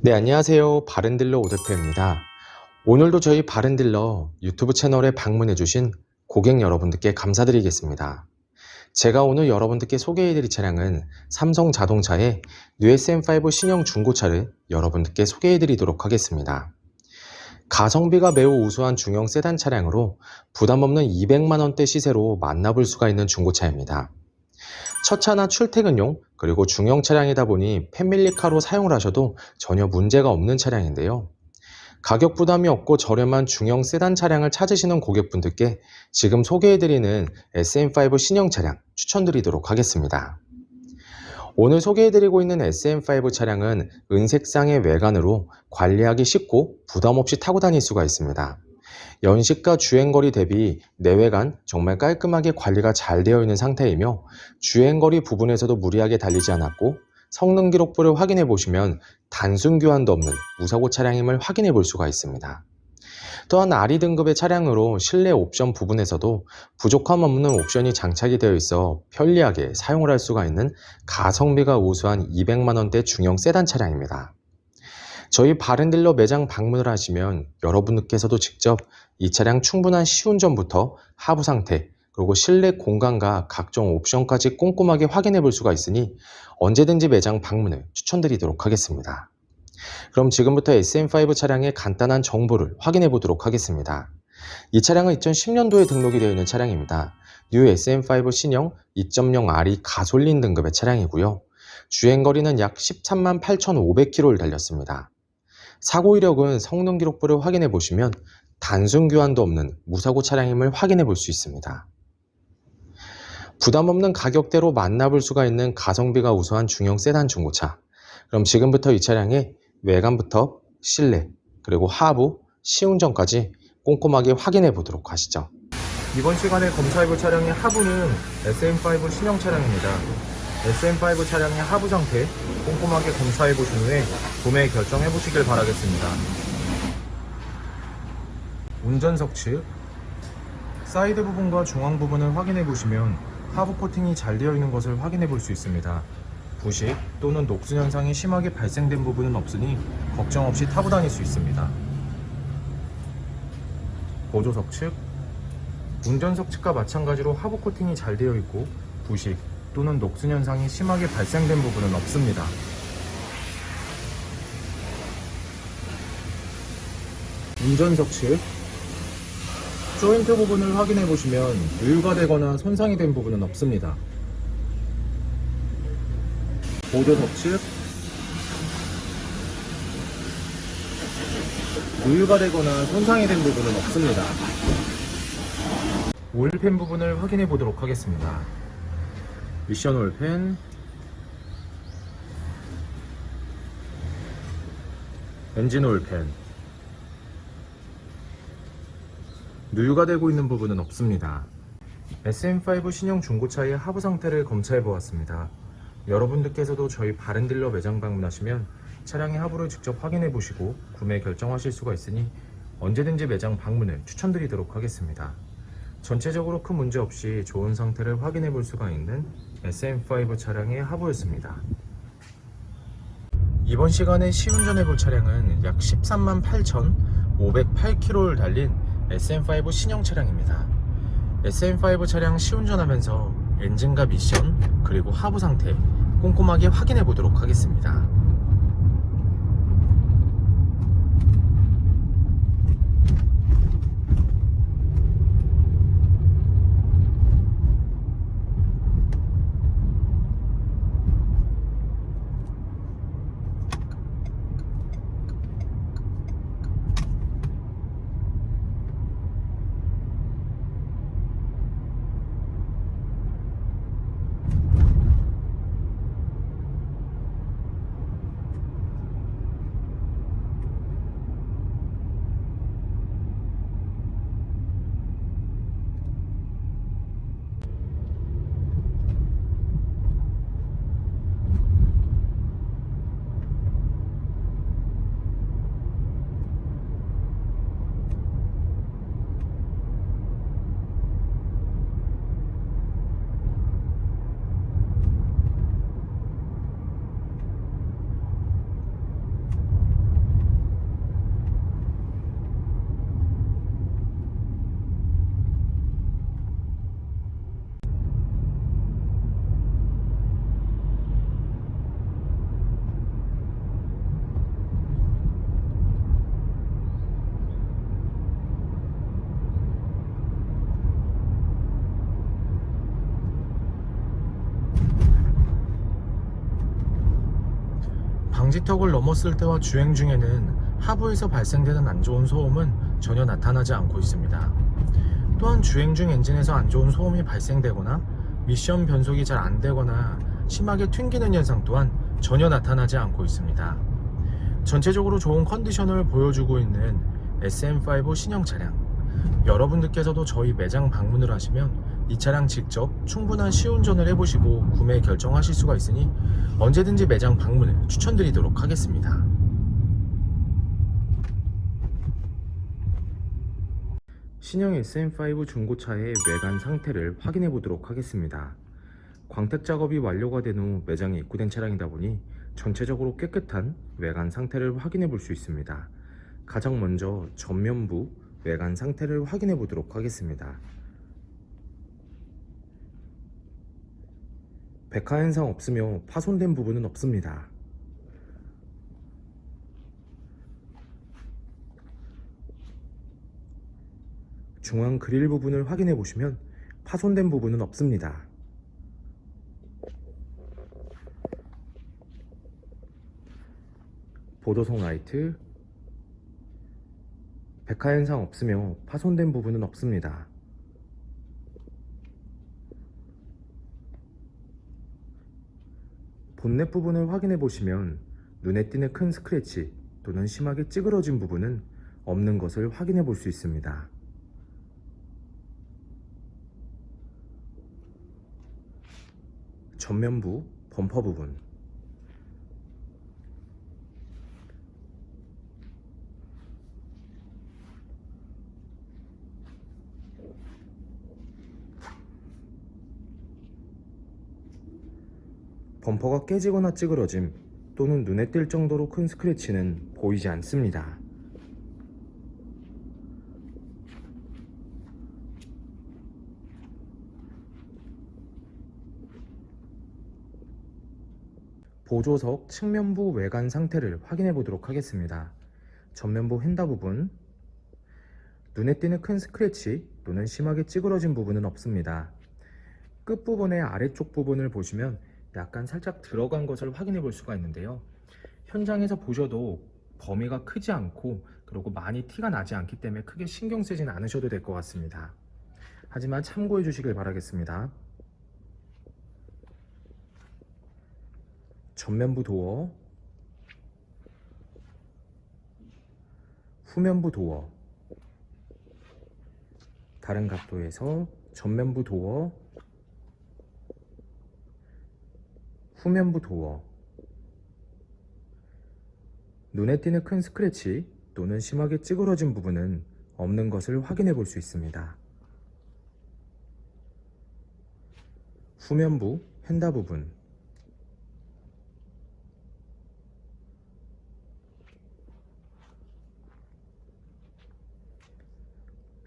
네, 안녕하세요. 바른딜러 오대표입니다. 오늘도 저희 바른딜러 유튜브 채널에 방문해주신 고객 여러분들께 감사드리겠습니다. 제가 오늘 여러분들께 소개해드릴 차량은 삼성 자동차의 뉴 SM5 신형 중고차를 여러분들께 소개해드리도록 하겠습니다. 가성비가 매우 우수한 중형 세단 차량으로 부담없는 200만원대 시세로 만나볼 수가 있는 중고차입니다. 첫 차나 출퇴근용 그리고 중형 차량이다 보니 패밀리카로 사용을 하셔도 전혀 문제가 없는 차량인데요. 가격 부담이 없고 저렴한 중형 세단 차량을 찾으시는 고객분들께 지금 소개해드리는 SM5 신형 차량 추천드리도록 하겠습니다. 오늘 소개해드리고 있는 SM5 차량은 은색상의 외관으로 관리하기 쉽고 부담 없이 타고 다닐 수가 있습니다. 연식과 주행거리 대비 내외관 정말 깔끔하게 관리가 잘 되어 있는 상태이며 주행거리 부분에서도 무리하게 달리지 않았고 성능 기록부를 확인해 보시면 단순 교환도 없는 무사고 차량임을 확인해 볼 수가 있습니다. 또한 RE 등급의 차량으로 실내 옵션 부분에서도 부족함 없는 옵션이 장착이 되어 있어 편리하게 사용을 할 수가 있는 가성비가 우수한 200만원대 중형 세단 차량입니다. 저희 바른딜러 매장 방문을 하시면 여러분께서도 직접 이 차량 충분한 시운전부터 하부 상태 그리고 실내 공간과 각종 옵션까지 꼼꼼하게 확인해 볼 수가 있으니 언제든지 매장 방문을 추천드리도록 하겠습니다. 그럼 지금부터 SM5 차량의 간단한 정보를 확인해 보도록 하겠습니다. 이 차량은 2010년도에 등록이 되어 있는 차량입니다. 뉴 SM5 신형 2.0 RE 가솔린 등급의 차량이고요. 주행거리는 약 13만 8,500km를 달렸습니다. 사고 이력은 성능 기록부를 확인해 보시면 단순 교환도 없는 무사고 차량임을 확인해 볼 수 있습니다. 부담 없는 가격대로 만나볼 수가 있는 가성비가 우수한 중형 세단 중고차. 그럼 지금부터 이 차량의 외관부터 실내 그리고 하부, 시운전까지 꼼꼼하게 확인해 보도록 하시죠. 이번 시간에 검사해볼 차량의 하부는 SM5 신형 차량입니다. SM5 차량의 하부 상태 꼼꼼하게 검사해보신 후에 구매 결정해보시길 바라겠습니다. 운전석 측 사이드 부분과 중앙 부분을 확인해보시면 하부 코팅이 잘 되어 있는 것을 확인해볼 수 있습니다. 부식 또는 녹슨 현상이 심하게 발생된 부분은 없으니 걱정 없이 타고 다닐 수 있습니다. 보조석 측 운전석 측과 마찬가지로 하부 코팅이 잘 되어 있고 부식 또는 녹슨 현상이 심하게 발생된 부분은 없습니다. 운전석 측 조인트 부분을 확인해 보시면 누유가 되거나 손상이 된 부분은 없습니다. 보조석 측 누유가 되거나 손상이 된 부분은 없습니다. 오일팬 부분을 확인해 보도록 하겠습니다. 미션 오일팬, 엔진 오일팬, 누유가 되고 있는 부분은 없습니다. SM5 신형 중고차의 하부 상태를 검사해 보았습니다. 여러분들께서도 저희 바른딜러 매장 방문하시면 차량의 하부를 직접 확인해 보시고 구매 결정하실 수가 있으니 언제든지 매장 방문을 추천드리도록 하겠습니다. 전체적으로 큰 문제 없이 좋은 상태를 확인해 볼 수가 있는 SM5 차량의 하부였습니다. 이번 시간에 시운전해 볼 차량은 약 13만 8,508km를 달린 SM5 신형 차량입니다. SM5 차량 시운전하면서 엔진과 미션 그리고 하부 상태 꼼꼼하게 확인해 보도록 하겠습니다. 방지턱을 넘었을 때와 주행 중에는 하부에서 발생되는 안 좋은 소음은 전혀 나타나지 않고 있습니다. 또한 주행 중 엔진에서 안 좋은 소음이 발생되거나 미션 변속이 잘 안 되거나 심하게 튕기는 현상 또한 전혀 나타나지 않고 있습니다. 전체적으로 좋은 컨디션을 보여주고 있는 SM5 신형 차량, 여러분들께서도 저희 매장 방문을 하시면 이 차량 직접 충분한 시운전을 해보시고 구매 결정하실 수가 있으니 언제든지 매장 방문을 추천드리도록 하겠습니다. 신형 SM5 중고차의 외관 상태를 확인해 보도록 하겠습니다. 광택 작업이 완료가 된 후 매장에 입고된 차량이다 보니 전체적으로 깨끗한 외관 상태를 확인해 볼 수 있습니다. 가장 먼저 전면부 외관 상태를 확인해 보도록 하겠습니다. 백화 현상 없으며 파손된 부분은 없습니다. 중앙 그릴 부분을 확인해 보시면 파손된 부분은 없습니다. 보도석 라이트, 백화 현상 없으며 파손된 부분은 없습니다. 본넷 부분을 확인해 보시면 눈에 띄는 큰 스크래치 또는 심하게 찌그러진 부분은 없는 것을 확인해 볼 수 있습니다. 전면부 범퍼 부분, 범퍼가 깨지거나 찌그러짐 또는 눈에 띌 정도로 큰 스크래치는 보이지 않습니다. 보조석 측면부 외관 상태를 확인해 보도록 하겠습니다. 전면부 휀다 부분, 눈에 띄는 큰 스크래치 또는 심하게 찌그러진 부분은 없습니다. 끝부분의 아래쪽 부분을 보시면 약간 살짝 들어간 것을 확인해 볼 수가 있는데요. 현장에서 보셔도 범위가 크지 않고 그리고 많이 티가 나지 않기 때문에 크게 신경 쓰지는 않으셔도 될 것 같습니다. 하지만 참고해 주시길 바라겠습니다. 전면부 도어, 후면부 도어, 다른 각도에서 전면부 도어, 후면부 도어, 눈에 띄는 큰 스크래치 또는 심하게 찌그러진 부분은 없는 것을 확인해 볼 수 있습니다. 후면부 휀다 부분,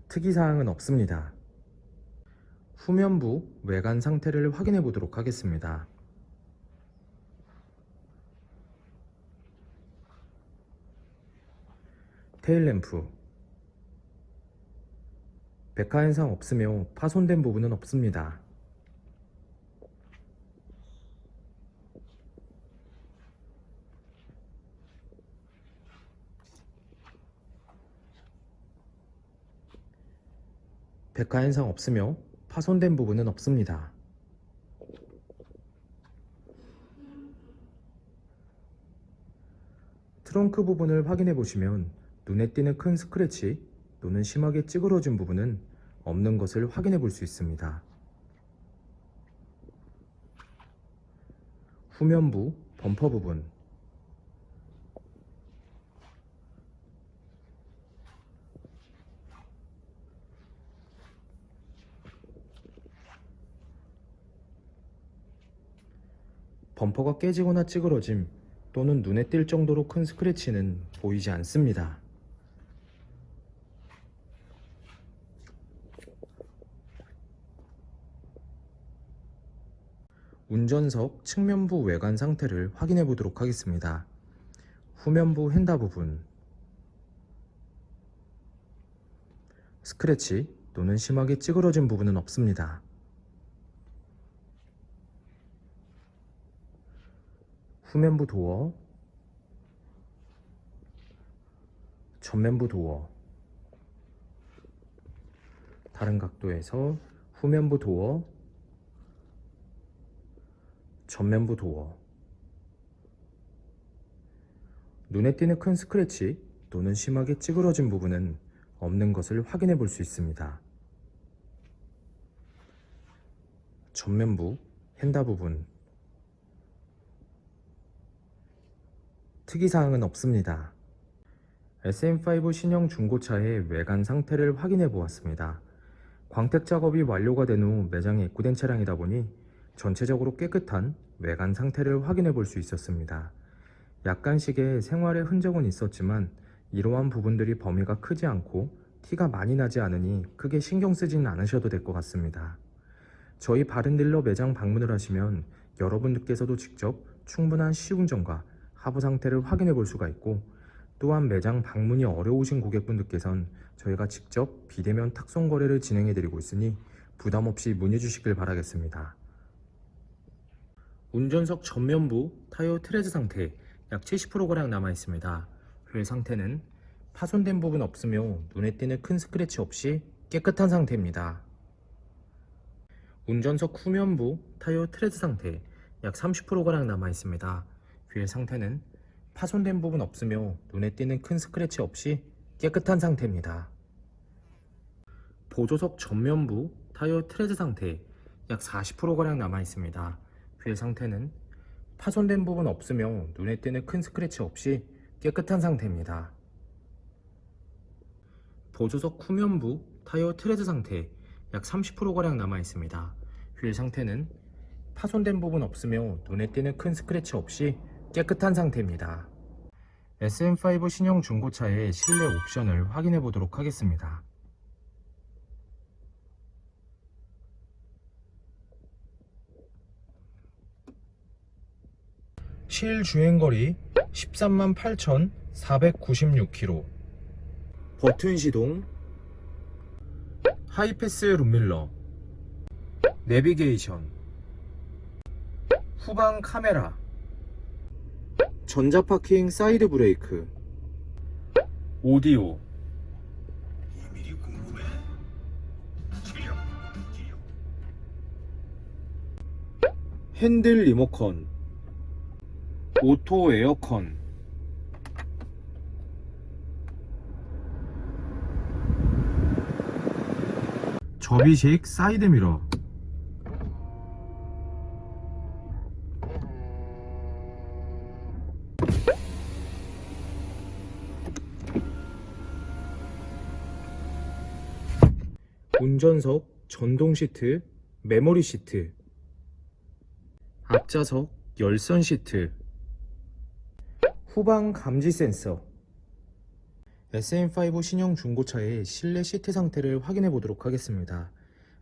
특이사항은 없습니다. 후면부 외관 상태를 확인해 보도록 하겠습니다. 테일램프, 백화 현상 없으며 파손된 부분은 없습니다. 백화 현상 없으며 파손된 부분은 없습니다. 트렁크 부분을 확인해 보시면 눈에 띄는 큰 스크래치 또는 심하게 찌그러진 부분은 없는 것을 확인해 볼 수 있습니다. 후면부 범퍼 부분, 범퍼가 깨지거나 찌그러짐 또는 눈에 띌 정도로 큰 스크래치는 보이지 않습니다. 운전석 측면부 외관 상태를 확인해 보도록 하겠습니다. 후면부 휀다 부분, 스크래치 또는 심하게 찌그러진 부분은 없습니다. 후면부 도어, 전면부 도어, 다른 각도에서 후면부 도어, 전면부 도어. 눈에 띄는 큰 스크래치 또는 심하게 찌그러진 부분은 없는 것을 확인해 볼 수 있습니다. 전면부 휀다 부분, 특이사항은 없습니다. SM5 신형 중고차의 외관 상태를 확인해 보았습니다. 광택 작업이 완료가 된 후 매장에 입고된 차량이다 보니 전체적으로 깨끗한 외관 상태를 확인해 볼 수 있었습니다. 약간씩의 생활의 흔적은 있었지만 이러한 부분들이 범위가 크지 않고 티가 많이 나지 않으니 크게 신경 쓰지는 않으셔도 될 것 같습니다. 저희 바른딜러 매장 방문을 하시면 여러분들께서도 직접 충분한 시운전과 하부 상태를 확인해 볼 수가 있고, 또한 매장 방문이 어려우신 고객분들께선 저희가 직접 비대면 탁송 거래를 진행해 드리고 있으니 부담 없이 문의 주시길 바라겠습니다. 운전석 전면부 타이어 트레드 상태 약 70%가량 남아 있습니다. 휠 상태는 파손된 부분 없으며 눈에 띄는 큰 스크래치 없이 깨끗한 상태입니다. 운전석 후면부 타이어 트레드 상태 약 30%가량 남아 있습니다. 휠 상태는 파손된 부분 없으며 눈에 띄는 큰 스크래치 없이 깨끗한 상태입니다. 보조석 전면부 타이어 트레드 상태 약 40%가량 남아 있습니다. 휠 상태는 파손된 부분 없으며 눈에 띄는 큰 스크래치 없이 깨끗한 상태입니다. 보조석 후면부 타이어 트레드 상태 약 30%가량 남아 있습니다. 휠 상태는 파손된 부분 없으며 눈에 띄는 큰 스크래치 없이 깨끗한 상태입니다. SM5 신형 중고차의 실내 옵션을 확인해 보도록 하겠습니다. 실주행거리 13만 8,496km, 버튼 시동, 하이패스 룸밀러, 내비게이션, 후방 카메라, 전자파킹 사이드 브레이크, 오디오, 핸들 리모컨, 오토 에어컨, 접이식 사이드 미러, 운전석 전동 시트, 메모리 시트, 앞좌석 열선 시트, 후방 감지 센서. SM5 신형 중고차의 실내 시트 상태를 확인해 보도록 하겠습니다.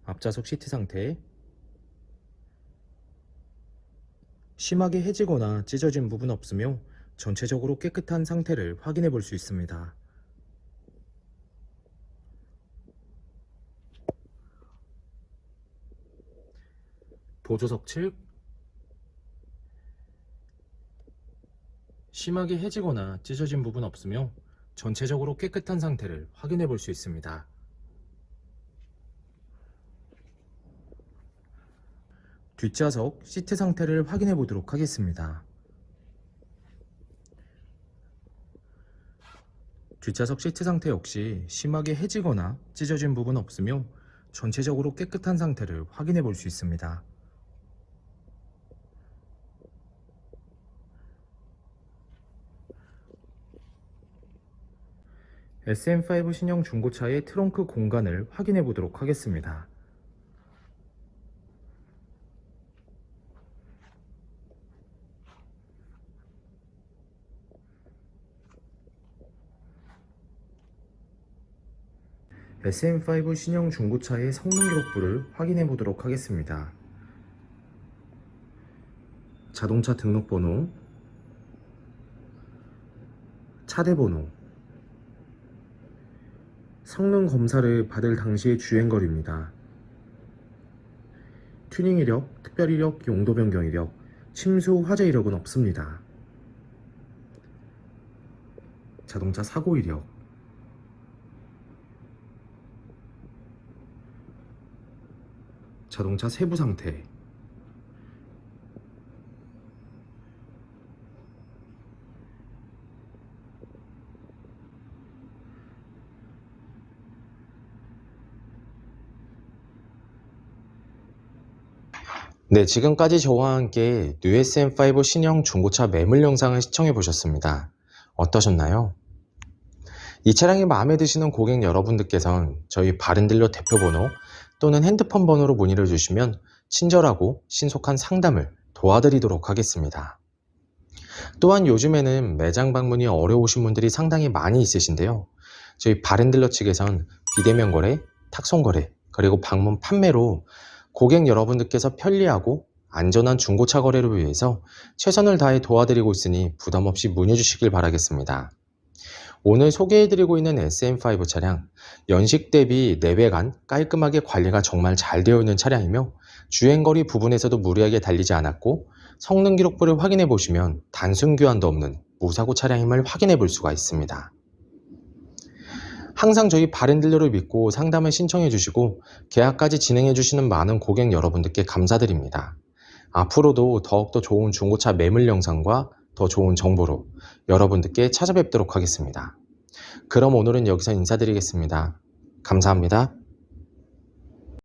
앞좌석 시트 상태, 심하게 해지거나 찢어진 부분 없으며 전체적으로 깨끗한 상태를 확인해 볼 수 있습니다. 보조석 측, 심하게 해지거나 찢어진 부분 없으며 전체적으로 깨끗한 상태를 확인해 볼 수 있습니다. 뒷좌석 시트 상태를 확인해 보도록 하겠습니다. 뒷좌석 시트 상태 역시 심하게 해지거나 찢어진 부분 없으며 전체적으로 깨끗한 상태를 확인해 볼 수 있습니다. SM5 신형 중고차의 트렁크 공간을 확인해 보도록 하겠습니다. SM5 신형 중고차의 성능 기록부를 확인해 보도록 하겠습니다. 자동차 등록번호, 차대번호, 성능 검사를 받을 당시의 주행거리입니다. 튜닝 이력, 특별 이력, 용도 변경 이력, 침수 화재 이력은 없습니다. 자동차 사고 이력, 자동차 세부 상태. 네, 지금까지 저와 함께 뉴 SM5 신형 중고차 매물 영상을 시청해 보셨습니다. 어떠셨나요? 이 차량이 마음에 드시는 고객 여러분들께선 저희 바른딜러 대표번호 또는 핸드폰 번호로 문의를 주시면 친절하고 신속한 상담을 도와드리도록 하겠습니다. 또한 요즘에는 매장 방문이 어려우신 분들이 상당히 많이 있으신데요. 저희 바른딜러 측에선 비대면 거래, 탁송 거래, 그리고 방문 판매로 고객 여러분들께서 편리하고 안전한 중고차 거래를 위해서 최선을 다해 도와드리고 있으니 부담 없이 문의 주시길 바라겠습니다. 오늘 소개해드리고 있는 SM5 차량, 연식 대비 내외관 깔끔하게 관리가 정말 잘 되어 있는 차량이며 주행거리 부분에서도 무리하게 달리지 않았고 성능 기록부를 확인해 보시면 단순 교환도 없는 무사고 차량임을 확인해 볼 수가 있습니다. 항상 저희 바른딜러를 믿고 상담을 신청해 주시고 계약까지 진행해 주시는 많은 고객 여러분들께 감사드립니다. 앞으로도 더욱더 좋은 중고차 매물 영상과 더 좋은 정보로 여러분들께 찾아뵙도록 하겠습니다. 그럼 오늘은 여기서 인사드리겠습니다. 감사합니다.